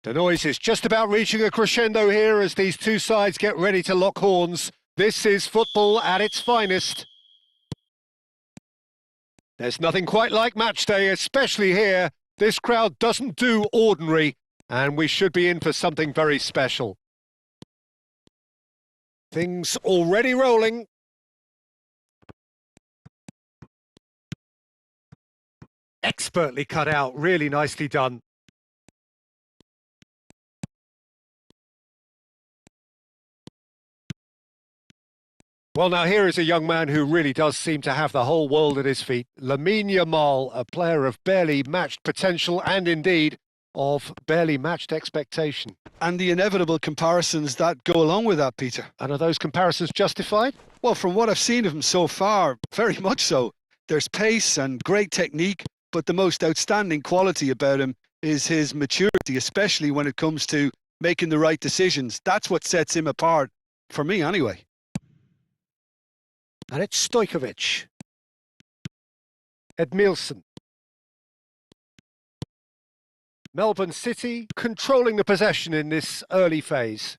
The noise is just about reaching a crescendo here as these two sides get ready to lock horns. This is football at its finest. There's nothing quite like match day, especially here. This crowd doesn't do ordinary, and we should be in for something very special. Things already rolling. Expertly cut out, really nicely done. Well, now here is a young man who really does seem to have the whole world at his feet. Lamine Yamal, a player of barely matched potential and indeed of barely matched expectation. And the inevitable comparisons that go along with that, Peter. And are those comparisons justified? Well, from what I've seen of him so far, very much so. There's pace and great technique, but the most outstanding quality about him is his maturity, especially when it comes to making the right decisions. That's what sets him apart, for me anyway. And it's Stojkovic. Edmilson. Melbourne City controlling the possession in this early phase.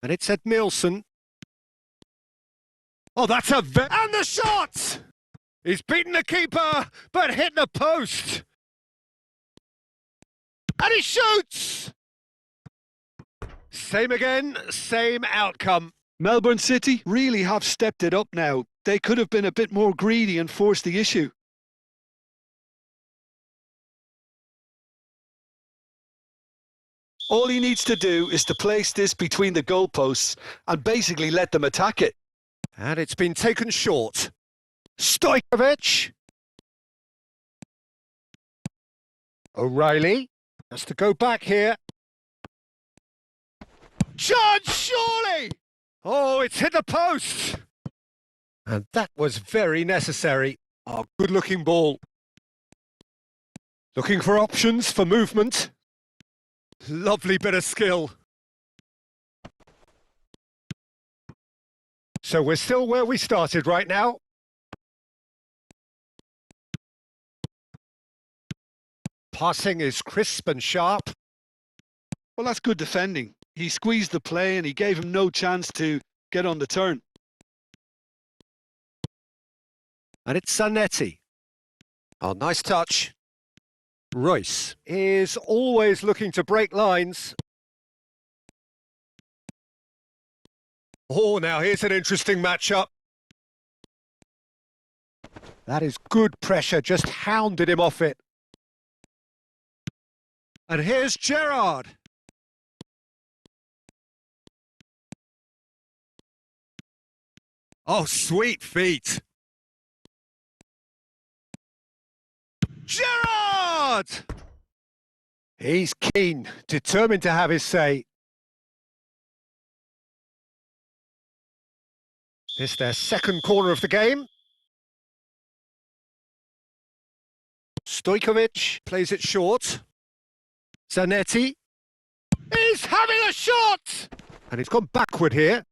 And it's Edmilson. Oh, that's a... And the shot! He's beaten the keeper, but hit the post. And he shoots! Same again, same outcome. Melbourne City really have stepped it up now. They could have been a bit more greedy and forced the issue. All he needs to do is to place this between the goalposts and basically let them attack it. And it's been taken short. Stojkovic. O'Reilly has to go back here. Chance, surely! Oh, it's hit the post! And that was very necessary. Oh, good-looking ball. Looking for options for movement. Lovely bit of skill. So we're still where we started right now. Passing is crisp and sharp. Well, that's good defending. He squeezed the play and he gave him no chance to get on the turn. And it's Zanetti. Oh, nice touch. Royce is always looking to break lines. Oh, now here's an interesting matchup. That is good pressure, just hounded him off it. And here's Gerrard. Oh, sweet feet. Gerrard! He's keen, determined to have his say. It's their second corner of the game. Stojkovic plays it short. Zanetti is having a shot! And he's gone backward here.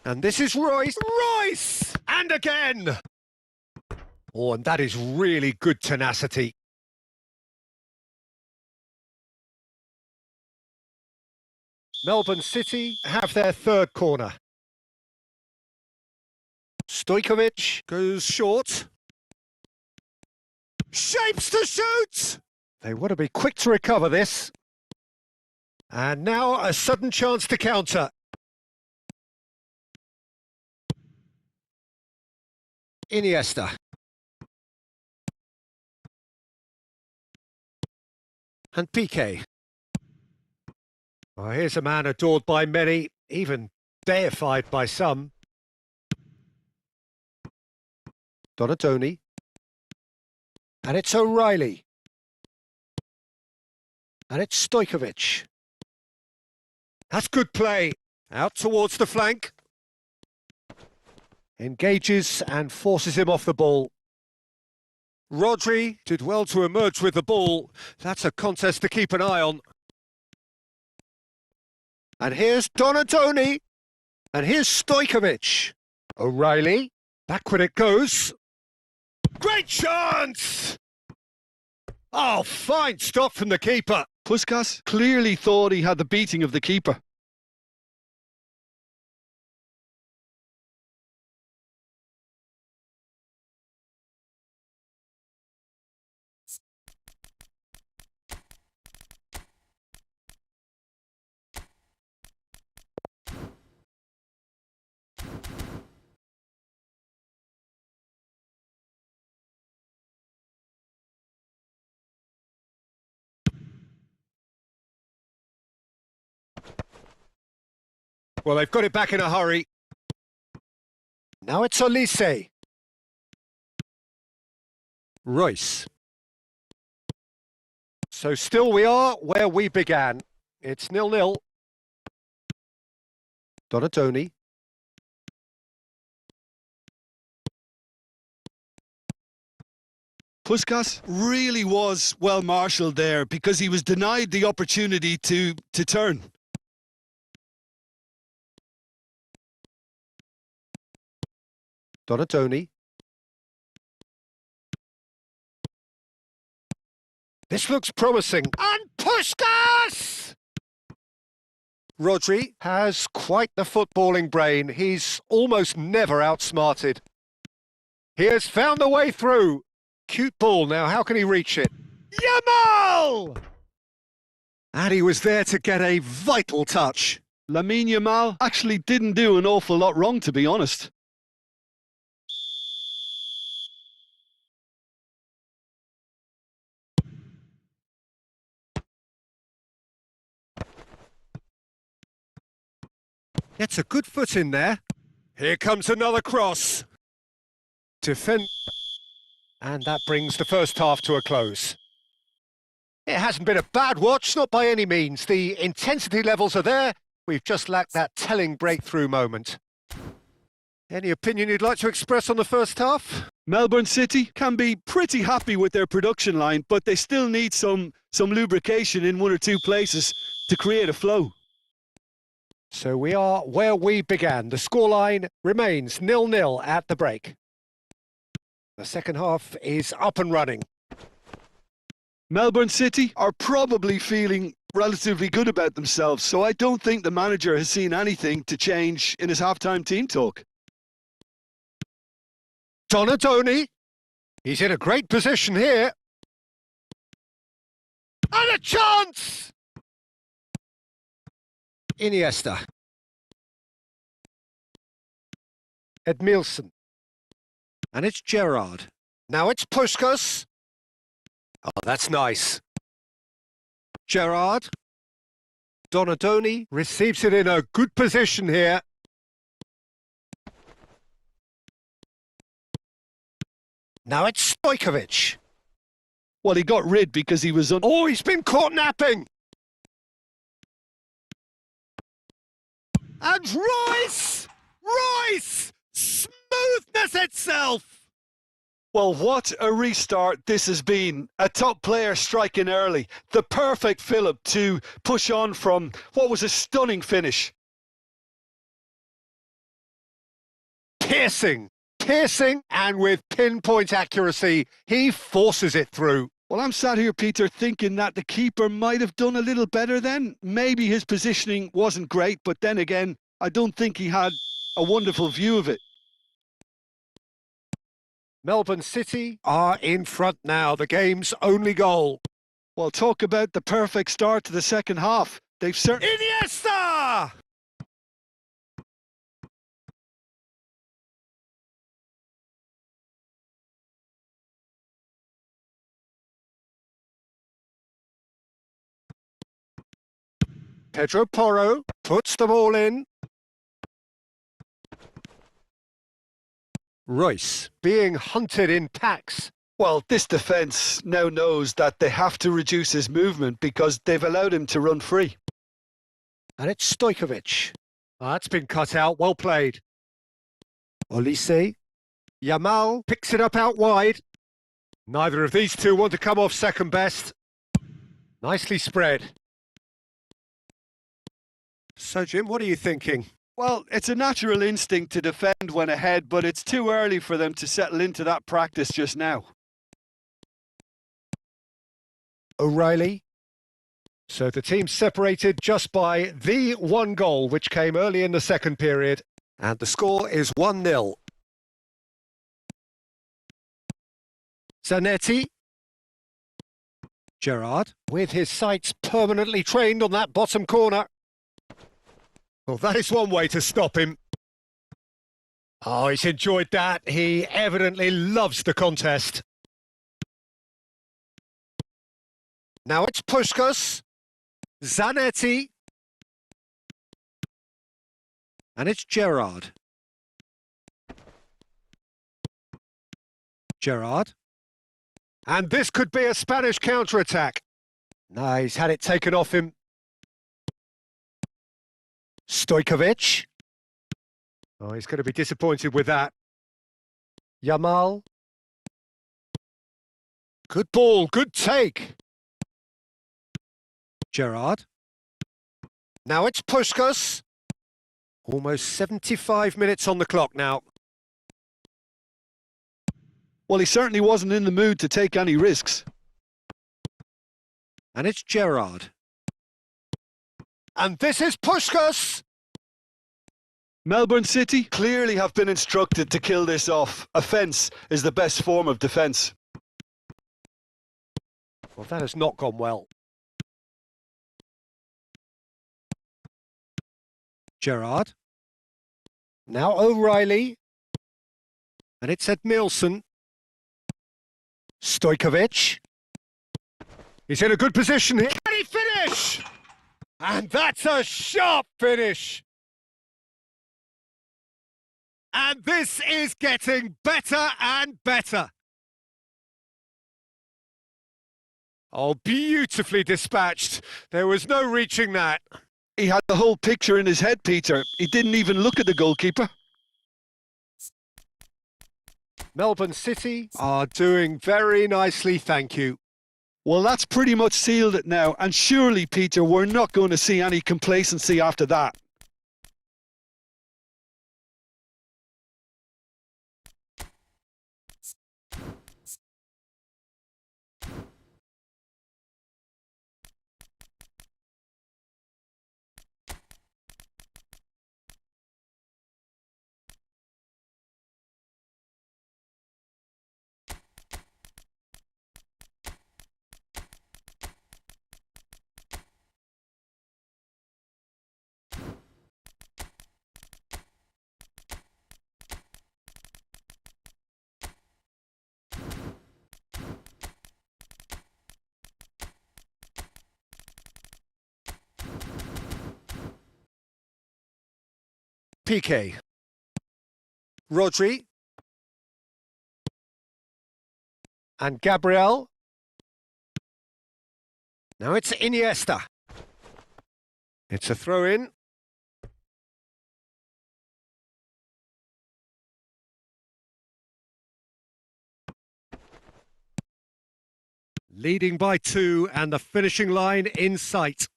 And this is Royce. Royce! And again! Oh, and that is really good tenacity. Melbourne City have their third corner. Stojkovic goes short. Shapes to shoot! They want to be quick to recover this. And now a sudden chance to counter. Iniesta. And Piqué. Oh, here's a man adored by many, even deified by some. Donatoni. And it's O'Reilly. And it's Stojkovic. That's good play. Out towards the flank. Engages and forces him off the ball. Rodri did well to emerge with the ball. That's a contest to keep an eye on. And here's Donatoni. And here's Stojkovic. O'Reilly. Backward it goes. Great chance! Oh, fine stop from the keeper. Puskás clearly thought he had the beating of the keeper. Well, they've got it back in a hurry. Now it's Olise. Royce. So still we are where we began. It's 0-0. Donatoni. Puskás really was well marshalled there because he was denied the opportunity to turn. Donatoni. This looks promising. And Puskás! Rodri has quite the footballing brain. He's almost never outsmarted. He has found the way through. Cute ball. Now, how can he reach it? Yamal! And he was there to get a vital touch. Lamine Yamal actually didn't do an awful lot wrong, to be honest. Gets a good foot in there. Here comes another cross. Defend. And that brings the first half to a close. It hasn't been a bad watch, not by any means. The intensity levels are there. We've just lacked that telling breakthrough moment. Any opinion you'd like to express on the first half? Melbourne City can be pretty happy with their production line, but they still need some lubrication in one or two places to create a flow. So we are where we began. The scoreline remains 0-0 at the break. The second half is up and running. Melbourne City are probably feeling relatively good about themselves, so I don't think the manager has seen anything to change in his halftime team talk. Donatoni. He's in a great position here. And a chance! Iniesta. Edmilson. And it's Gerrard. Now it's Puskás. Oh, that's nice. Gerrard. Donatoni receives it in a good position here. Now it's Stojkovic. Well, he got rid because he was Oh, he's been caught napping. And Royce! Royce! Smoothness itself! Well, what a restart this has been. A top player striking early. The perfect fillip to push on from what was a stunning finish. Piercing, and with pinpoint accuracy, he forces it through. Well, I'm sat here, Peter, thinking that the keeper might have done a little better then. Maybe his positioning wasn't great, but then again, I don't think he had a wonderful view of it. Melbourne City are in front now, the game's only goal. Well, talk about the perfect start to the second half. They've certainly... Iniesta! Pedro Porro puts the ball in. Royce being hunted in packs. Well, this defence now knows that they have to reduce his movement because they've allowed him to run free. And it's Stojkovic. That's been cut out, well played. Olise. Yamal picks it up out wide. Neither of these two want to come off second best. Nicely spread. So, Jim, what are you thinking? Well, it's a natural instinct to defend when ahead, but it's too early for them to settle into that practice just now. O'Reilly. So the team separated just by the one goal, which came early in the second period. And the score is 1-0. Zanetti. Gerrard, with his sights permanently trained on that bottom corner. Well, that is one way to stop him. Oh, he's enjoyed that. He evidently loves the contest. Now it's Puskas. Zanetti. And it's Gerrard. Gerrard. And this could be a Spanish counter-attack. No, he's had it taken off him. Stojkovic. Oh, he's going to be disappointed with that. Yamal. Good ball, good take. Gerrard. Now it's Puskas. Almost 75 minutes on the clock now. Well, he certainly wasn't in the mood to take any risks. And it's Gerrard. And this is Puskas. Melbourne City clearly have been instructed to kill this off. Offence is the best form of defence. Well, that has not gone well. Gerrard. Now O'Reilly. And it's Edmilson. Stojkovic. He's in a good position here. Can he finish? And that's a sharp finish. And this is getting better and better. Oh, beautifully dispatched. There was no reaching that. He had the whole picture in his head, Peter. He didn't even look at the goalkeeper. Melbourne City are doing very nicely, thank you. Well, that's pretty much sealed it now. And surely, Peter, we're not going to see any complacency after that. PK. Rodri. And Gabriel. Now it's Iniesta. It's a throw-in. Leading by 2 and the finishing line in sight.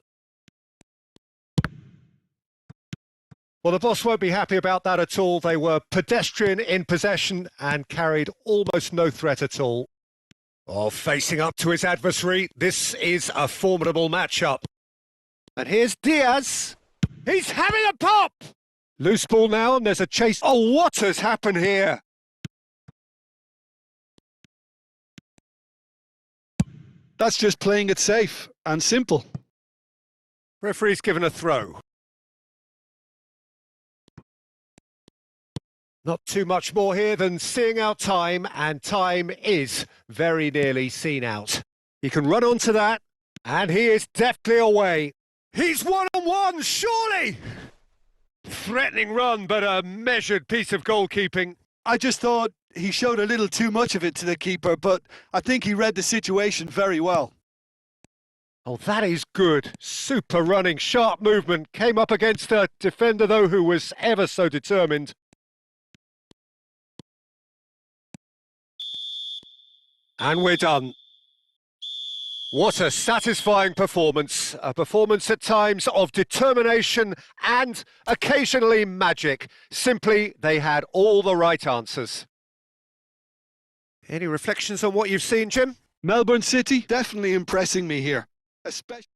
Well, the boss won't be happy about that at all. They were pedestrian in possession and carried almost no threat at all. Oh, facing up to his adversary. This is a formidable matchup. And here's Diaz. He's having a pop! Loose ball now, and there's a chase. Oh, what has happened here? That's just playing it safe and simple. Referee's given a throw. Not too much more here than seeing out time, and time is very nearly seen out. He can run onto that, and he is deftly away. He's one-on-one, surely! Threatening run, but a measured piece of goalkeeping. I just thought he showed a little too much of it to the keeper, but I think he read the situation very well. Oh, that is good. Super running, sharp movement. Came up against a defender, though, who was ever so determined. And we're done. What a satisfying performance. A performance at times of determination and occasionally magic. Simply, they had all the right answers. Any reflections on what you've seen, Jim? Melbourne City definitely impressing me here, especially